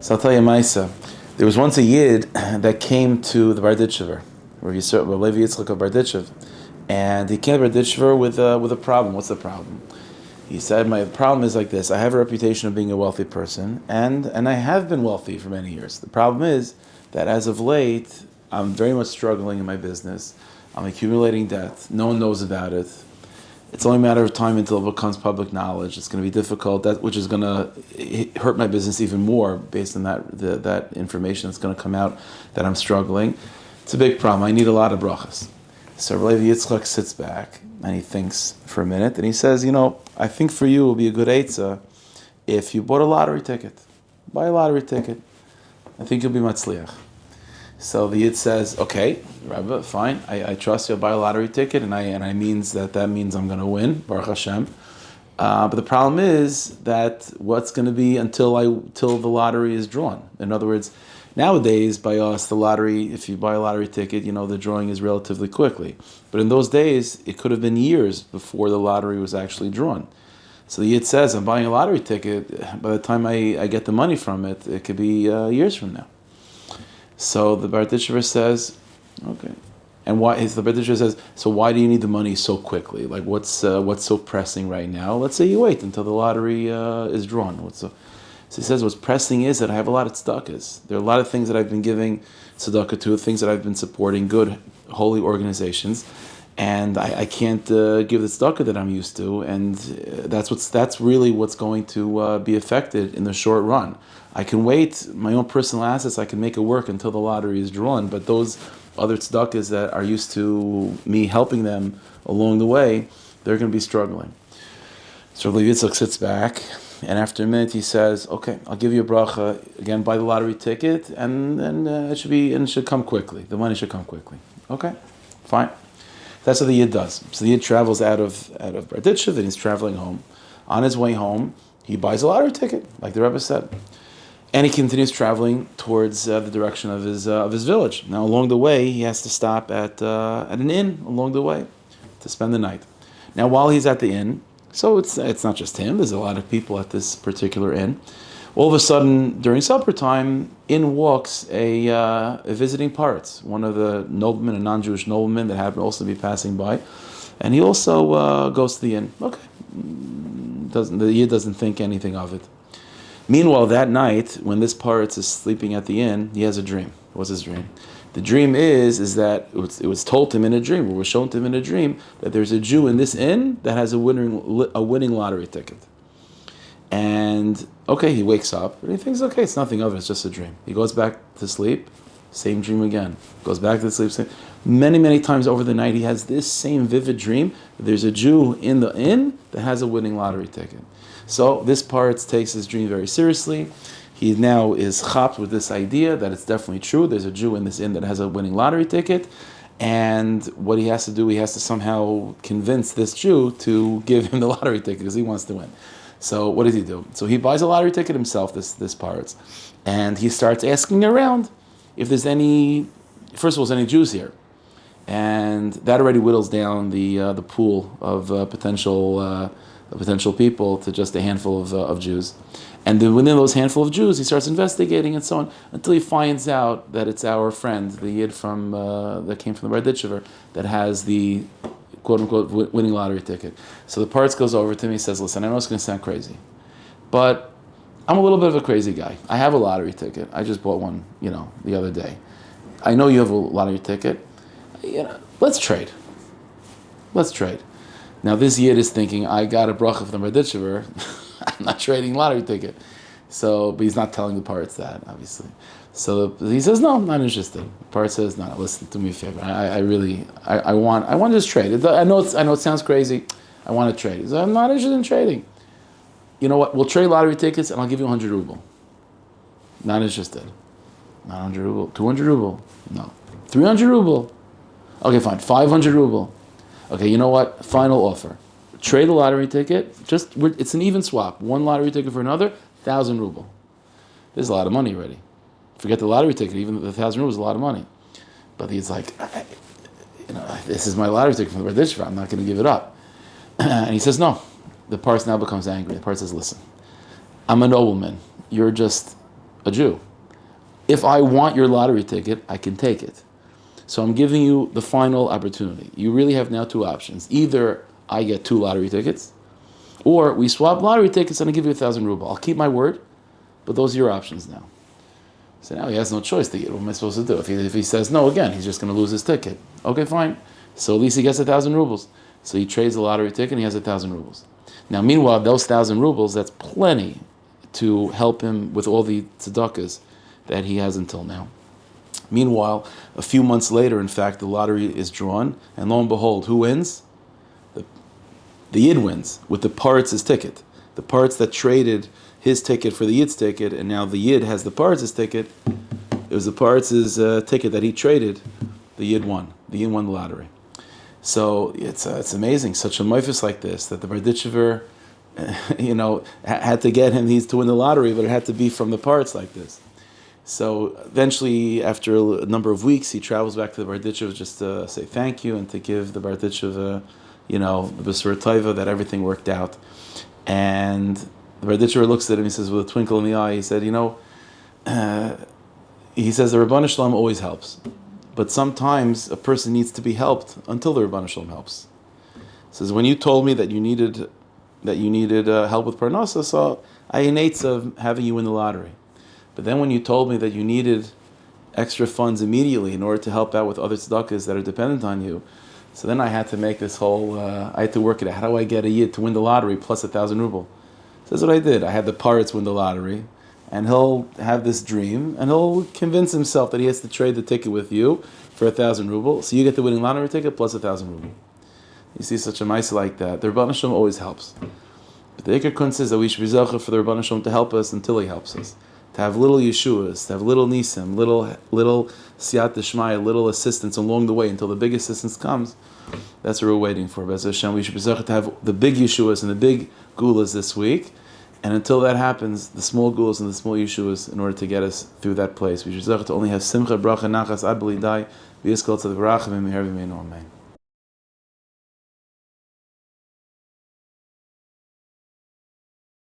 So I'll tell you, Maisa. There was once a Yid that came to the Barditchever, where he served Levi Yitzchak of Barditchev, and he came to Barditchever with a problem. What's the problem? He said, "My problem is like this. I have a reputation of being a wealthy person, and I have been wealthy for many years. The problem is that as of late, I'm very much struggling in my business. I'm accumulating debt. No one knows about it. It's only a matter of time until it becomes public knowledge. It's going to be difficult, which is going to hurt my business even more based on that information that's going to come out that I'm struggling. It's a big problem. I need a lot of brachas." So Rabbi Yitzchak sits back and he thinks for a minute and he says, I think for you it will be a good eitzah if you bought a lottery ticket. Buy a lottery ticket. I think you'll be matzliach. So the Yid says, okay, Rabbi, fine. I trust you. I'll buy a lottery ticket, and I means that means I'm going to win, Baruch Hashem. But the problem is that what's going to be till the lottery is drawn. In other words, nowadays by us, the lottery, if you buy a lottery ticket, the drawing is relatively quickly. But in those days, it could have been years before the lottery was actually drawn. So the Yid says, I'm buying a lottery ticket. By the time I get the money from it, it could be years from now. So the Barditchever says, okay. And the Barditchever says, so why do you need the money so quickly? Like what's so pressing right now? Let's say you wait until the lottery is drawn. So he says, what's pressing is that I have a lot of tzedakahs. There are a lot of things that I've been giving tzedakah to, things that I've been supporting, good, holy organizations, and I can't give the tzedakah that I'm used to, and that's really what's going to be affected in the short run. I can wait, my own personal assets, I can make it work until the lottery is drawn, but those other tzedakahs that are used to me helping them along the way, they're going to be struggling. So Rabbi Yitzchak sits back, and after a minute he says, okay, I'll give you a bracha, again, buy the lottery ticket, and it should come quickly. The money should come quickly. Okay, fine. That's what the Yid does. So the Yid travels out of Barditchev, and he's traveling home. On his way home, he buys a lottery ticket, like the Rebbe said. And he continues traveling towards the direction of his village. Now, along the way, he has to stop at an inn along the way to spend the night. Now, while he's at the inn, so it's not just him. There's a lot of people at this particular inn. All of a sudden, during supper time, in walks a visiting parts, one of the noblemen, a non-Jewish nobleman that happened to also be passing by, and he also goes to the inn. Okay, the Yid doesn't think anything of it. Meanwhile, that night, when this Paritz is sleeping at the inn, he has a dream. What's his dream? The dream is that it was told to him in a dream, or was shown to him in a dream, that there's a Jew in this inn that has a winning lottery ticket. And, okay, he wakes up, and he thinks, okay, it's nothing of it, it's just a dream. He goes back to sleep, same dream again. Goes back to sleep, same. Many, many times over the night, he has this same vivid dream that there's a Jew in the inn that has a winning lottery ticket. So this part takes his dream very seriously. He now is chapped with this idea that it's definitely true. There's a Jew in this inn that has a winning lottery ticket. And what he has to do, he has to somehow convince this Jew to give him the lottery ticket because he wants to win. So what does he do? So he buys a lottery ticket himself, this Paritz, and he starts asking around if there's any Jews here. And that already whittles down the pool of potential people to just a handful of Jews. And then within those handful of Jews, he starts investigating and so on until he finds out that it's our friend, the Yid that came from the Barditchever, that has the quote-unquote winning lottery ticket. So the Paritz goes over to me and says, listen, I know it's going to sound crazy, but I'm a little bit of a crazy guy. I have a lottery ticket. I just bought one, the other day. I know you have a lottery ticket. Let's trade. Now this Yid is thinking, I got a bracha from the Barditchever. I'm not trading lottery ticket. So, but he's not telling the Paritz that, obviously. So he says, no, I'm not interested. The Paritz says, no, listen, do me a favor. I want to just trade. I know it sounds crazy. I want to trade. He says, I'm not interested in trading. You know what? We'll trade lottery tickets and I'll give you 100 ruble. Not interested. Not 100 ruble. 200 ruble. No. 300 ruble. Okay, fine. 500 ruble. Okay, you know what? Final offer. Trade a lottery ticket. It's an even swap. One lottery ticket for another, 1,000 ruble. There's a lot of money already. Forget the lottery ticket. Even the 1,000 ruble is a lot of money. But he's like, this is my lottery ticket from the Barditchever. I'm not going to give it up. And he says, no. The Paritz now becomes angry. The Paritz says, listen, I'm a nobleman. You're just a Jew. If I want your lottery ticket, I can take it. So I'm giving you the final opportunity. You really have now two options. Either I get 2 lottery tickets, or we swap lottery tickets and I give you 1,000 ruble. I'll keep my word, but those are your options now. So now he has no choice to get. What am I supposed to do? If he says no again, he's just going to lose his ticket. Okay, fine. So at least he gets 1,000 rubles. So he trades the lottery ticket and he has 1,000 rubles. Now, meanwhile, those 1,000 rubles, that's plenty to help him with all the tzedakahs that he has until now. Meanwhile, a few months later, in fact, the lottery is drawn, and lo and behold, who wins? The Yid wins with the Parts' ticket. The Parts that traded his ticket for the Yid's ticket, and now the Yid has the Parts' ticket. It was the Parts' ticket that he traded. The Yid won. The Yid won the lottery. So it's amazing, such a moifus like this, that the Berditchever, had to get him to win the lottery, but it had to be from the Parts like this. So eventually, after a number of weeks, he travels back to the Berditchev just to say thank you and to give the Berditchev, the B'sur Taiva, that everything worked out. And the Berditchever looks at him, he says with a twinkle in the eye, he said, he says the Rebbeinu Shalom always helps. But sometimes a person needs to be helped until the Rebbeinu Shalom helps. He says, when you told me that you needed help with Parnasa, so I innate of having you win the lottery. But then when you told me that you needed extra funds immediately in order to help out with other tzedakahs that are dependent on you, so then I had to make this whole, I had to work it out. How do I get a Yid to win the lottery plus 1,000 ruble? So that's what I did. I had the Parrots win the lottery, and he'll have this dream, and he'll convince himself that he has to trade the ticket with you for 1,000 ruble. So you get the winning lottery ticket plus 1,000 ruble. You see such a mice like that. The Rebbeinu Shalom always helps. But the Iker Kunz says that we should be zocher for the Rebbeinu Shalom to help us until he helps us. To have little Yeshuas, to have little Nisim, little Siyat Deshmaya, little assistance along the way until the big assistance comes. That's what we're waiting for. B'ez Hashem, we should be zocher to have the big Yeshuas and the big Gulas this week. And until that happens, the small Gulas and the small Yeshuas in order to get us through that place. We should be zocher to only have Simcha, Bracha, Nachas, Ad B'li Dai, V'yizkol Tzad V'rachim, and Meher V'meinu Amen.